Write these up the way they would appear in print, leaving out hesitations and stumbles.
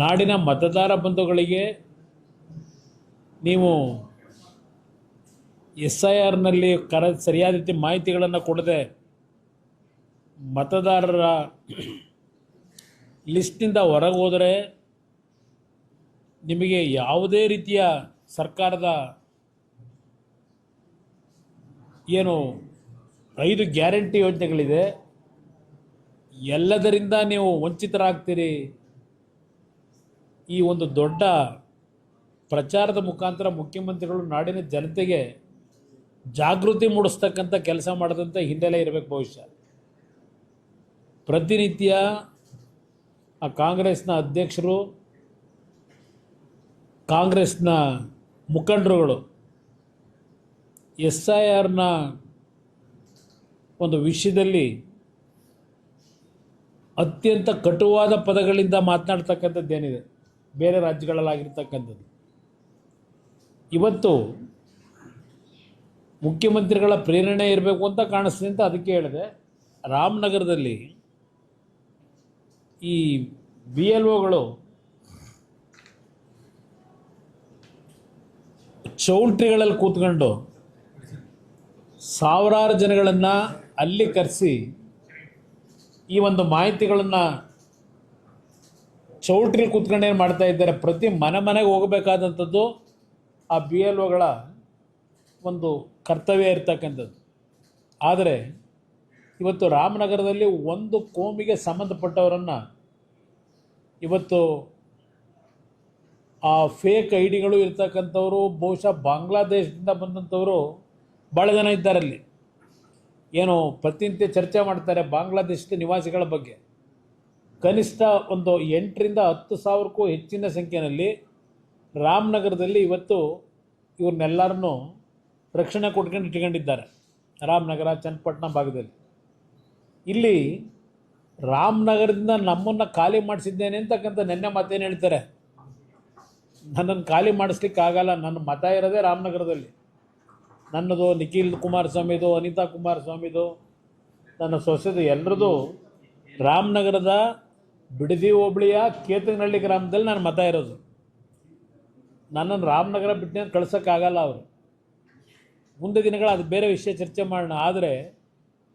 ನಾಡಿನ ಮತದಾರ ಬಂಧುಗಳಿಗೆ ನೀವು SIRನಲ್ಲಿ ಸರಿಯಾದ ರೀತಿ ಮಾಹಿತಿಗಳನ್ನು ಕೊಡದೆ ಮತದಾರರ ಲಿಸ್ಟ್ನಿಂದ ಹೊರಗೆ ಹೋದರೆ ನಿಮಗೆ ಯಾವುದೇ ರೀತಿಯ ಸರ್ಕಾರದ ಏನು 5 ಗ್ಯಾರಂಟಿ ಯೋಜನೆಗಳಿದೆ ಎಲ್ಲದರಿಂದ ನೀವು ವಂಚಿತರಾಗ್ತೀರಿ. ಈ ಒಂದು ದೊಡ್ಡ ಪ್ರಚಾರದ ಮುಖಾಂತರ ಮುಖ್ಯಮಂತ್ರಿಗಳು ನಾಡಿನ ಜನತೆಗೆ ಜಾಗೃತಿ ಮೂಡಿಸ್ತಕ್ಕಂಥ ಕೆಲಸ ಮಾಡಿದಂಥ ಹಿನ್ನೆಲೆ ಇರಬೇಕು. ಬಹುಶಃ ಪ್ರತಿನಿತ್ಯ ಆ ಕಾಂಗ್ರೆಸ್ನ ಅಧ್ಯಕ್ಷರು, ಕಾಂಗ್ರೆಸ್ನ ಮುಖಂಡರುಗಳು SIRನ ಒಂದು ವಿಷಯದಲ್ಲಿ ಅತ್ಯಂತ ಕಟುವಾದ ಪದಗಳಿಂದ ಮಾತನಾಡ್ತಕ್ಕಂಥದ್ದೇನಿದೆ ಬೇರೆ ರಾಜ್ಯಗಳಲ್ಲಾಗಿರ್ತಕ್ಕಂಥದ್ದು. ಇವತ್ತು ಮುಖ್ಯಮಂತ್ರಿಗಳ ಪ್ರೇರಣೆ ಇರಬೇಕು ಅಂತ ಕಾಣಿಸ್ತದೆ ಅಂತ ಅದಕ್ಕೆ ಹೇಳಿದೆ. ರಾಮನಗರದಲ್ಲಿ ಈ BLOಗಳು ಚೌಲ್ಟ್ರಿಗಳಲ್ಲಿ ಕೂತ್ಕೊಂಡು ಸಾವಿರಾರು ಜನಗಳನ್ನು ಅಲ್ಲಿ ಕರೆಸಿ ಈ ಒಂದು ಮಾಹಿತಿಗಳನ್ನು ಚೌಲ್ಟ್ರಿಲಿ ಕೂತ್ಕೊಂಡು ಏನು ಮಾಡ್ತಾ ಇದ್ದಾರೆ, ಪ್ರತಿ ಮನೆಗೆ ಹೋಗಬೇಕಾದಂಥದ್ದು ಆ BLOಗಳ ಒಂದು ಕರ್ತವ್ಯ ಇರ್ತಕ್ಕಂಥದ್ದು. ಆದರೆ ಇವತ್ತು ರಾಮನಗರದಲ್ಲಿ ಒಂದು ಕೋಮಿಗೆ ಸಂಬಂಧಪಟ್ಟವರನ್ನು ಇವತ್ತು ಆ ಫೇಕ್ ಐಡಿಗಳು ಇರ್ತಕ್ಕಂಥವರು ಬಹುಶಃ ಬಾಂಗ್ಲಾದೇಶದಿಂದ ಬಂದಂಥವರು ಭಾಳ ಜನ ಇದ್ದಾರಲ್ಲಿ. ಏನು ಪ್ರತಿನಿತ್ಯ ಚರ್ಚೆ ಮಾಡ್ತಾರೆ ಬಾಂಗ್ಲಾದೇಶದ ನಿವಾಸಿಗಳ ಬಗ್ಗೆ. ಕನಿಷ್ಠ ಒಂದು 8ರಿಂದ 10,000ಕ್ಕೂ ಹೆಚ್ಚಿನ ಸಂಖ್ಯೆಯಲ್ಲಿ ರಾಮನಗರದಲ್ಲಿ ಇವತ್ತು ಇವ್ರನ್ನೆಲ್ಲರನ್ನೂ ರಕ್ಷಣೆ ಕೊಟ್ಕೊಂಡು ಇಟ್ಕೊಂಡಿದ್ದಾರೆ. ರಾಮನಗರ, ಚನ್ನಪಟ್ಟಣ ಭಾಗದಲ್ಲಿ. ಇಲ್ಲಿ ರಾಮನಗರದಿಂದ ನಮ್ಮನ್ನು ಖಾಲಿ ಮಾಡಿಸಿದ್ದೇನೆ ಅಂತಕ್ಕಂಥ ನೆನ್ನೆ ಮಾತೇನು ಹೇಳ್ತಾರೆ. ನನ್ನನ್ನು ಖಾಲಿ ಮಾಡಿಸ್ಲಿಕ್ಕೆ ಆಗಲ್ಲ, ನನ್ನ ಮತ ಇರೋದೇ ರಾಮನಗರದಲ್ಲಿ. ನನ್ನದು, ನಿಖಿಲ್ ಕುಮಾರಸ್ವಾಮಿದು, ಅನಿತಾ ಕುಮಾರಸ್ವಾಮಿದು, ನನ್ನ ಸೊಸೆದು, ಎಲ್ಲರದು ರಾಮನಗರದ ಬಿಡದಿ ಹೋಬಳಿಯ ಕೇತನಹಳ್ಳಿ ಗ್ರಾಮದಲ್ಲಿ ನನ್ನ ಮತ ಇರೋದು. ನನ್ನನ್ನು ರಾಮನಗರ ಬಿಟ್ಟು ಕಳ್ಸೋಕ್ಕಾಗಲ್ಲ ಅವರು. ಮುಂದೆ ದಿನಗಳು ಅದು ಬೇರೆ ವಿಷಯ ಚರ್ಚೆ ಮಾಡೋಣ. ಆದರೆ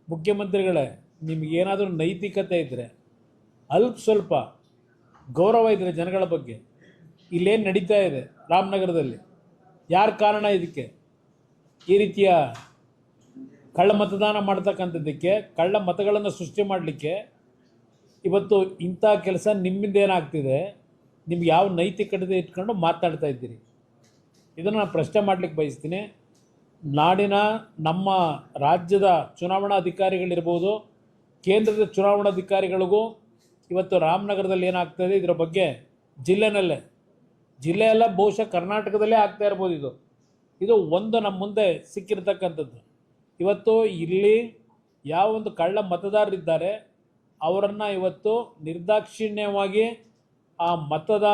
ಮುಖ್ಯಮಂತ್ರಿಗಳೇ, ನಿಮಗೇನಾದರೂ ನೈತಿಕತೆ ಇದ್ದರೆ, ಸ್ವಲ್ಪ ಗೌರವ ಇದ್ದರೆ ಜನಗಳ ಬಗ್ಗೆ, ಇಲ್ಲೇನು ನಡೀತಾ ಇದೆ ರಾಮನಗರದಲ್ಲಿ, ಯಾರು ಕಾರಣ ಇದಕ್ಕೆ, ಈ ರೀತಿಯ ಕಳ್ಳ ಮತದಾನ ಮಾಡ್ತಕ್ಕಂಥದ್ದಕ್ಕೆ, ಕಳ್ಳ ಮತಗಳನ್ನು ಸೃಷ್ಟಿ ಮಾಡಲಿಕ್ಕೆ ಇವತ್ತು ಇಂಥ ಕೆಲಸ ನಿಮ್ಮಿಂದ ಏನಾಗ್ತಿದೆ, ನಿಮ್ಗೆ ಯಾವ ನೈತಿಕತೆ ಇಟ್ಕೊಂಡು ಮಾತನಾಡ್ತಾ ಇದ್ದೀರಿ? ಇದನ್ನು ನಾನು ಪ್ರಶ್ನೆ ಮಾಡಲಿಕ್ಕೆ ಬಯಸ್ತೀನಿ. ನಾಡಿನ ನಮ್ಮ ರಾಜ್ಯದ ಚುನಾವಣಾಧಿಕಾರಿಗಳಿರ್ಬೋದು, ಕೇಂದ್ರದ ಚುನಾವಣಾಧಿಕಾರಿಗಳಿಗೂ ಇವತ್ತು ರಾಮನಗರದಲ್ಲಿ ಏನಾಗ್ತಾಯಿದೆ ಇದರ ಬಗ್ಗೆ ಜಿಲ್ಲೆಯೆಲ್ಲ ಬಹುಶಃ ಕರ್ನಾಟಕದಲ್ಲೇ ಆಗ್ತಾ ಇರ್ಬೋದು. ಇದು ಒಂದು ನಮ್ಮ ಮುಂದೆ ಸಿಕ್ಕಿರ್ತಕ್ಕಂಥದ್ದು. ಇವತ್ತು ಇಲ್ಲಿ ಯಾವ ಒಂದು ಕಳ್ಳ ಮತದಾರರಿದ್ದಾರೆ ಅವರನ್ನು ಇವತ್ತು ನಿರ್ದಾಕ್ಷಿಣ್ಯವಾಗಿ ಆ ಮತದ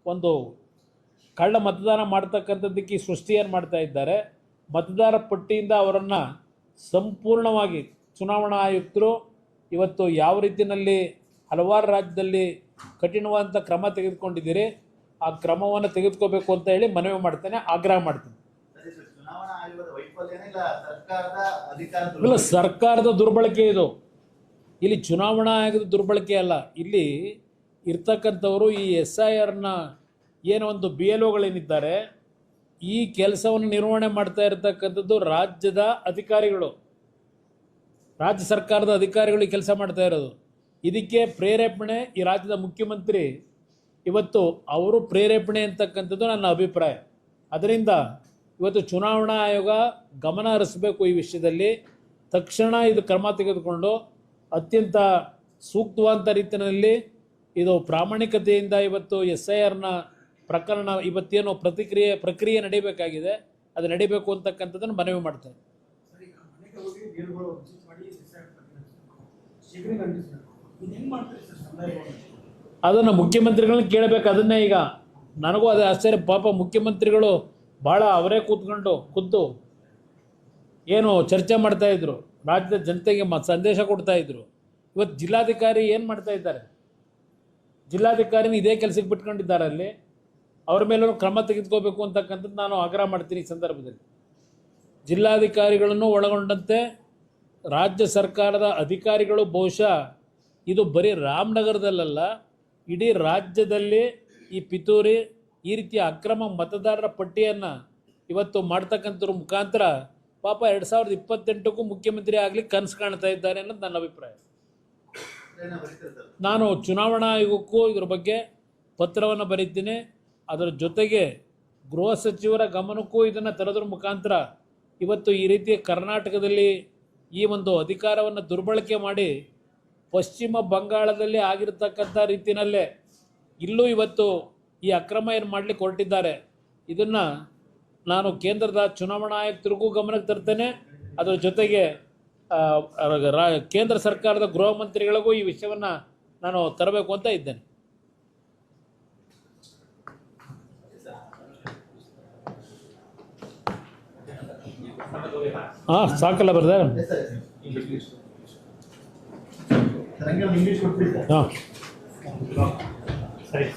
ಒಂದು ಕಳ್ಳ ಮತದಾನ ಮಾಡ್ತಕ್ಕಂಥದ್ದಕ್ಕೆ ಸೃಷ್ಟಿಯನ್ನು ಮಾಡ್ತಾ ಇದ್ದಾರೆ. ಮತದಾರ ಪಟ್ಟಿಯಿಂದ ಅವರನ್ನು ಸಂಪೂರ್ಣವಾಗಿ ಚುನಾವಣಾ ಆಯುಕ್ತರು ಇವತ್ತು ಯಾವ ರೀತಿಯಲ್ಲಿ ಹಲವಾರು ರಾಜ್ಯದಲ್ಲಿ ಕಠಿಣವಾದಂಥ ಕ್ರಮ ತೆಗೆದುಕೊಂಡಿದ್ದೀರಿ, ಆ ಕ್ರಮವನ್ನು ತೆಗೆದುಕೋಬೇಕು ಅಂತ ಹೇಳಿ ಮನವಿ ಮಾಡ್ತೇನೆ, ಆಗ್ರಹ ಮಾಡ್ತೇನೆ. ಇಲ್ಲ, ಸರ್ಕಾರದ ದುರ್ಬಳಕೆ ಇದು. ಇಲ್ಲಿ ಚುನಾವಣಾ ಆಯೋಗದ ದುರ್ಬಳಕೆ ಅಲ್ಲ. ಇಲ್ಲಿ ಇರ್ತಕ್ಕಂಥವರು ಈ SIRನ ಏನೋ ಒಂದು BLOಗಳೇನಿದ್ದಾರೆ, ಈ ಕೆಲಸವನ್ನು ನಿರ್ವಹಣೆ ಮಾಡ್ತಾ ಇರತಕ್ಕಂಥದ್ದು ರಾಜ್ಯದ ಅಧಿಕಾರಿಗಳು, ರಾಜ್ಯ ಸರ್ಕಾರದ ಅಧಿಕಾರಿಗಳು ಈ ಕೆಲಸ ಮಾಡ್ತಾ ಇರೋದು. ಇದಕ್ಕೆ ಪ್ರೇರೇಪಣೆ ಈ ರಾಜ್ಯದ ಮುಖ್ಯಮಂತ್ರಿ, ಇವತ್ತು ಅವರು ಪ್ರೇರೇಪಣೆ ಅಂತಕ್ಕಂಥದ್ದು ನನ್ನ ಅಭಿಪ್ರಾಯ. ಅದರಿಂದ ಇವತ್ತು ಚುನಾವಣಾ ಆಯೋಗ ಗಮನ ಹರಿಸಬೇಕು ಈ ವಿಷಯದಲ್ಲಿ. ತಕ್ಷಣ ಇದು ಕ್ರಮ ತೆಗೆದುಕೊಂಡು ಅತ್ಯಂತ ಸೂಕ್ತವಾದ ರೀತಿಯಲ್ಲಿ ಇದು ಪ್ರಾಮಾಣಿಕತೆಯಿಂದ ಇವತ್ತು SIRನ ಪ್ರಕರಣ ಇವತ್ತೇನು ಪ್ರಕ್ರಿಯೆ ನಡೀಬೇಕಾಗಿದೆ, ಅದು ನಡೀಬೇಕು ಅಂತಕ್ಕಂಥದ್ದನ್ನು ಮನವಿ ಮಾಡ್ತೇನೆ. ಅದನ್ನು ಮುಖ್ಯಮಂತ್ರಿಗಳನ್ನ ಕೇಳಬೇಕು. ಅದನ್ನೇ ಈಗ ನನಗೂ ಅದೇ ಆಶ್ಚರ್ಯ. ಪಾಪ ಮುಖ್ಯಮಂತ್ರಿಗಳು ಭಾಳ ಅವರೇ ಖುದ್ದು ಏನು ಚರ್ಚೆ ಮಾಡ್ತಾಯಿದ್ರು, ರಾಜ್ಯದ ಜನತೆಗೆ ಸಂದೇಶ ಕೊಡ್ತಾಯಿದ್ರು. ಇವತ್ತು ಜಿಲ್ಲಾಧಿಕಾರಿ ಏನು ಮಾಡ್ತಾ ಇದ್ದಾರೆ? ಜಿಲ್ಲಾಧಿಕಾರಿನ ಇದೇ ಕೆಲಸಕ್ಕೆ ಬಿಟ್ಕೊಂಡಿದ್ದಾರೆ. ಅಲ್ಲಿ ಅವ್ರ ಮೇಲೂ ಕ್ರಮ ತೆಗೆದುಕೋಬೇಕು ಅಂತಕ್ಕಂಥದ್ದು ನಾನು ಆಗ್ರಹ ಮಾಡ್ತೀನಿ. ಈ ಸಂದರ್ಭದಲ್ಲಿ ಜಿಲ್ಲಾಧಿಕಾರಿಗಳನ್ನು ಒಳಗೊಂಡಂತೆ ರಾಜ್ಯ ಸರ್ಕಾರದ ಅಧಿಕಾರಿಗಳು ಬಹುಶಃ ಇದು ಬರೀ ರಾಮನಗರದಲ್ಲ, ಇಡೀ ರಾಜ್ಯದಲ್ಲಿ ಈ ಪಿತೂರಿ ಈ ರೀತಿಯ ಅಕ್ರಮ ಮತದಾರರ ಪಟ್ಟಿಯನ್ನು ಇವತ್ತು ಮಾಡ್ತಕ್ಕಂಥವ್ರ ಮುಖಾಂತರ ಪಾಪ 2028ಕ್ಕೂ ಮುಖ್ಯಮಂತ್ರಿ ಆಗಲಿಕ್ಕೆ ಕನಸು ಕಾಣ್ತಾ ಇದ್ದಾರೆ ಅನ್ನೋದು ನನ್ನ ಅಭಿಪ್ರಾಯ. ನಾನು ಚುನಾವಣಾ ಆಯೋಗಕ್ಕೂ ಇದ್ರ ಬಗ್ಗೆ ಪತ್ರವನ್ನು ಬರೀತೀನಿ. ಅದರ ಜೊತೆಗೆ ಗೃಹ ಸಚಿವರ ಗಮನಕ್ಕೂ ಇದನ್ನು ತರೋದ್ರ ಮುಖಾಂತರ ಇವತ್ತು ಈ ರೀತಿ ಕರ್ನಾಟಕದಲ್ಲಿ ಈ ಒಂದು ಅಧಿಕಾರವನ್ನು ದುರ್ಬಳಕೆ ಮಾಡಿ ಪಶ್ಚಿಮ ಬಂಗಾಳದಲ್ಲಿ ಆಗಿರತಕ್ಕಂಥ ರೀತಿಯಲ್ಲೇ ಇಲ್ಲೂ ಇವತ್ತು ಈ ಅಕ್ರಮ ಏನು ಮಾಡಲಿಕ್ಕೆ ಹೊರಟಿದ್ದಾರೆ. ಇದನ್ನು ನಾನು ಕೇಂದ್ರದ ಚುನಾವಣಾ ಆಯುಕ್ತರಿಗೂ ಗಮನಕ್ಕೆ ತರ್ತೇನೆ. ಅದರ ಜೊತೆಗೆ ಕೇಂದ್ರ ಸರ್ಕಾರದ ಗೃಹ ಮಂತ್ರಿಗಳಿಗೂ ಈ ವಿಷಯವನ್ನು ನಾನು ತರಬೇಕು ಅಂತ ಇದ್ದೇನೆ. ಹಾಂ, ಸಾಕಲ್ಲ ಬರ್ದೆ? ಹಾಂ, ಸರಿ.